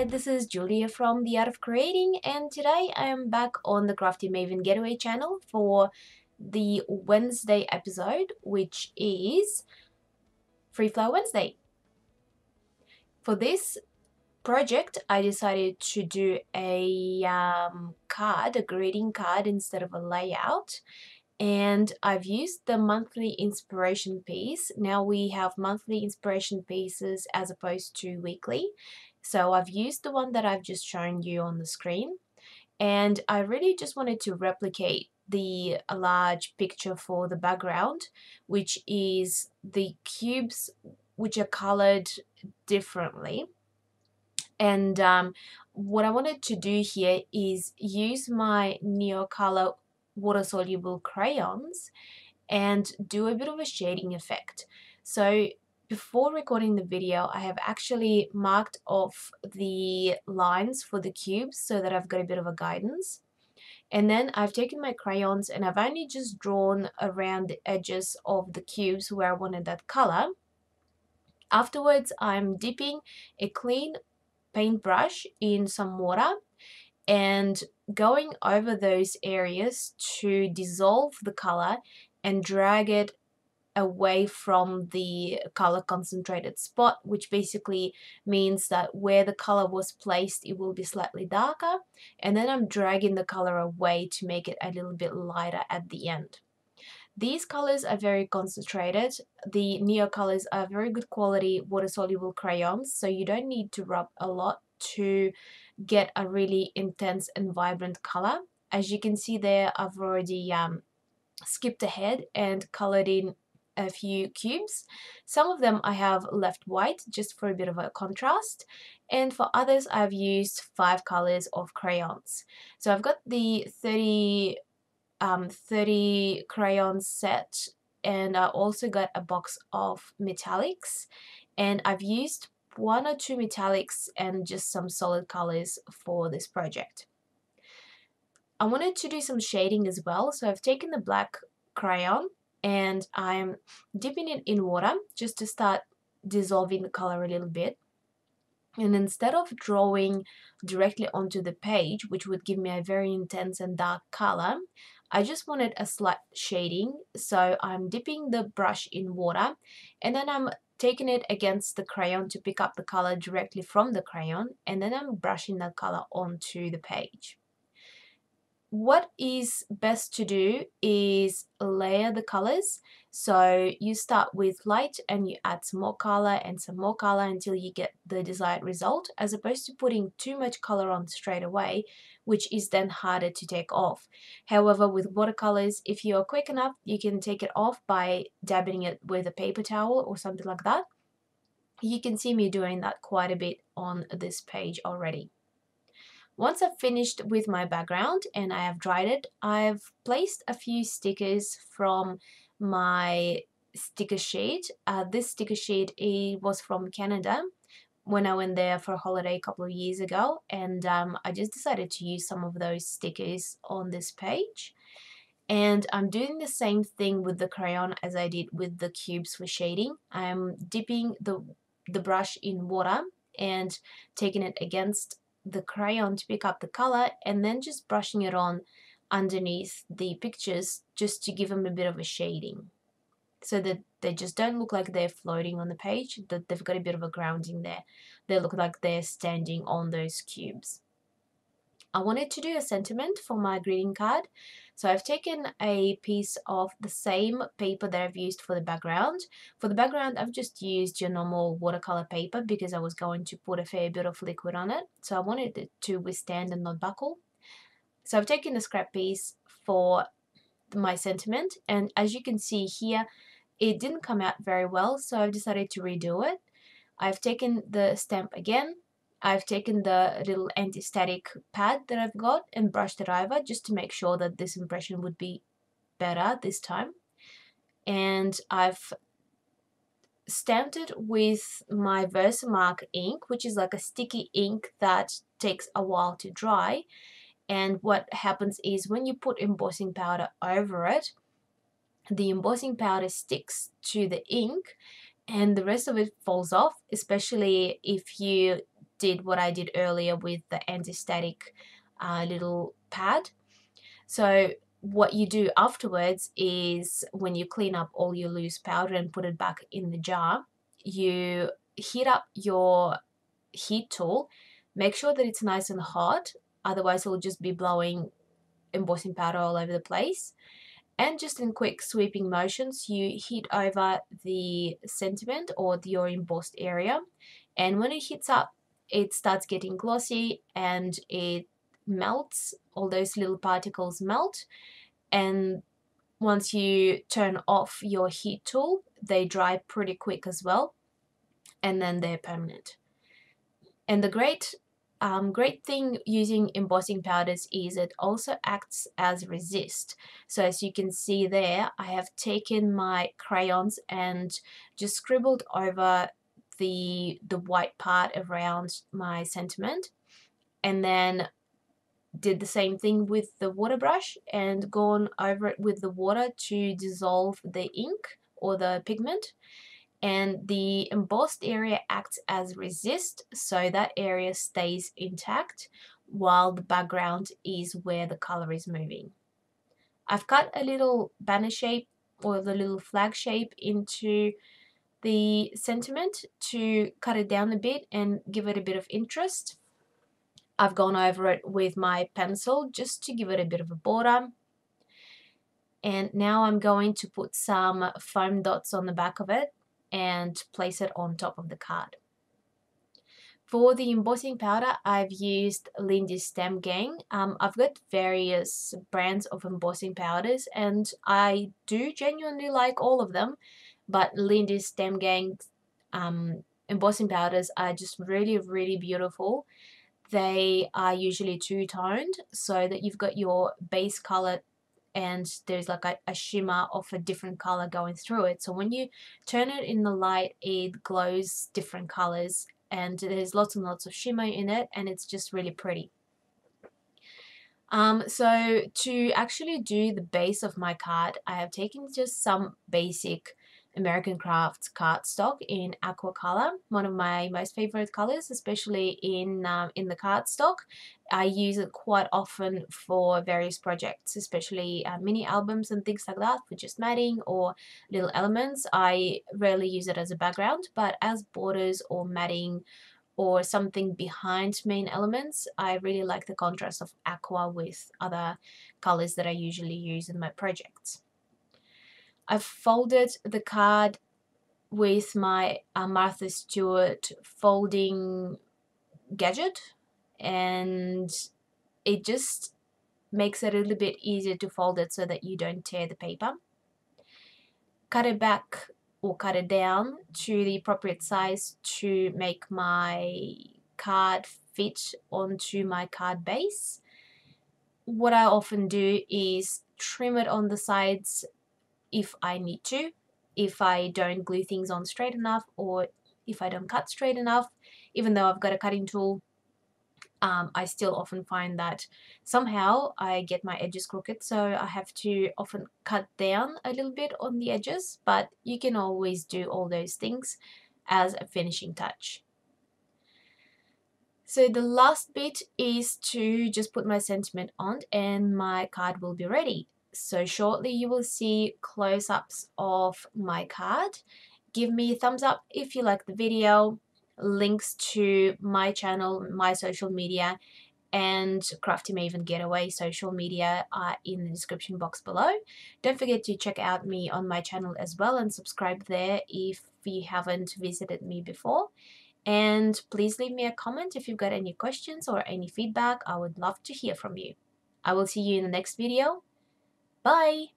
this is Julia from The Art of Creating, and today I am back on the Crafty Maven Getaway channel for the Wednesday episode, which is Free Flow Wednesday. For this project, I decided to do a card, a greeting card instead of a layout. And I've used the monthly inspiration piece. Now we have monthly inspiration pieces as opposed to weekly. So I've used the one that I've just shown you on the screen. And I really just wanted to replicate the large picture for the background, which is the cubes which are colored differently. And what I wanted to do here is use my neocolour water-soluble crayons and do a bit of a shading effect. So before recording the video, I have actually marked off the lines for the cubes so that I've got a bit of a guidance. And then I've taken my crayons and I've only just drawn around the edges of the cubes where I wanted that color. Afterwards, I'm dipping a clean paintbrush in some water and going over those areas to dissolve the color and drag it away from the color concentrated spot, which basically means that where the color was placed it will be slightly darker, and then I'm dragging the color away to make it a little bit lighter at the end. These colors are very concentrated. The neocolors are very good quality water-soluble crayons, so you don't need to rub a lot to get a really intense and vibrant color. As you can see there, I've already skipped ahead and colored in a few cubes. Some of them I have left white just for a bit of a contrast, and for others I've used 5 colors of crayons. So I've got the 30 crayon set, and I also got a box of metallics, and I've used 1 or 2 metallics and just some solid colors for this project. I wanted to do some shading as well, so I've taken the black crayon and I'm dipping it in water just to start dissolving the color a little bit. And instead of drawing directly onto the page, which would give me a very intense and dark color, I just wanted a slight shading. So I'm dipping the brush in water and then I'm taking it against the crayon to pick up the color directly from the crayon, and then I'm brushing that color onto the page. What is best to do is layer the colors. So you start with light and you add some more color and some more color until you get the desired result, as opposed to putting too much color on straight away, which is then harder to take off. However, with watercolors, if you are quick enough, you can take it off by dabbing it with a paper towel or something like that. You can see me doing that quite a bit on this page already. Once I've finished with my background and I have dried it, I've placed a few stickers from my sticker sheet. This sticker sheet was from Canada when I went there for a holiday a couple of years ago, and I just decided to use some of those stickers on this page. And I'm doing the same thing with the crayon as I did with the cubes for shading. I'm dipping the brush in water and taking it against the crayon to pick up the color, and then just brushing it on underneath the pictures just to give them a bit of a shading so that they just don't look like they're floating on the page, that they've got a bit of a grounding there. They look like they're standing on those cubes. I wanted to do a sentiment for my greeting card, so I've taken a piece of the same paper that I've used for the background. For the background, I've just used your normal watercolor paper because I was going to put a fair bit of liquid on it, so I wanted it to withstand and not buckle. So I've taken a scrap piece for my sentiment, and as you can see here, it didn't come out very well, so I've decided to redo it. I've taken the stamp again. I've taken the little anti-static pad that I've got and brushed it over just to make sure that this impression would be better this time. And I've stamped it with my Versamark ink, which is like a sticky ink that takes a while to dry. And what happens is when you put embossing powder over it, the embossing powder sticks to the ink and the rest of it falls off, especially if you did what I did earlier with the anti-static little pad. So what you do afterwards is when you clean up all your loose powder and put it back in the jar, you heat up your heat tool. Make sure that it's nice and hot, otherwise it will just be blowing embossing powder all over the place. And just in quick sweeping motions, you heat over the sentiment or your embossed area. And when it heats up, it starts getting glossy and it melts. All those little particles melt. And once you turn off your heat tool, they dry pretty quick as well. And then they're permanent. And the great thing using embossing powders is it also acts as resist. So as you can see there, I have taken my crayons and just scribbled over the white part around my sentiment, and then did the same thing with the water brush and gone over it with the water to dissolve the ink or the pigment. And the embossed area acts as resist, so that area stays intact while the background is where the color is moving. I've cut a little banner shape or the little flag shape into the sentiment to cut it down a bit and give it a bit of interest. I've gone over it with my pencil just to give it a bit of a border. And now I'm going to put some foam dots on the back of it and place it on top of the card. For the embossing powder, I've used Lindy's Stem Gang. I've got various brands of embossing powders and I do genuinely like all of them, but Lindy's Stem Gang embossing powders are just really, really beautiful. They are usually two-toned so that you've got your base color and there's like a shimmer of a different color going through it. So when you turn it in the light, it glows different colors and there's lots and lots of shimmer in it, and it's just really pretty. So to actually do the base of my card, I have taken just some basic American Crafts cardstock in aqua color, one of my most favorite colors, especially in the cardstock. I use it quite often for various projects, especially mini albums and things like that, for just matting or little elements. I rarely use it as a background, but as borders or matting or something behind main elements, I really like the contrast of aqua with other colors that I usually use in my projects. I've folded the card with my Martha Stewart folding gadget, and it just makes it a little bit easier to fold it so that you don't tear the paper. Cut it back or cut it down to the appropriate size to make my card fit onto my card base. What I often do is trim it on the sides if I need to, if I don't glue things on straight enough or if I don't cut straight enough. Even though I've got a cutting tool, I still often find that somehow I get my edges crooked, so I have to often cut down a little bit on the edges, but you can always do all those things as a finishing touch. So the last bit is to just put my sentiment on and my card will be ready. So shortly you will see close-ups of my card. Give me a thumbs up if you like the video. Links to my channel, my social media, and Crafty Maven Getaway social media are in the description box below. Don't forget to check out me on my channel as well and subscribe there if you haven't visited me before. And please leave me a comment if you've got any questions or any feedback. I would love to hear from you. I will see you in the next video. Bye!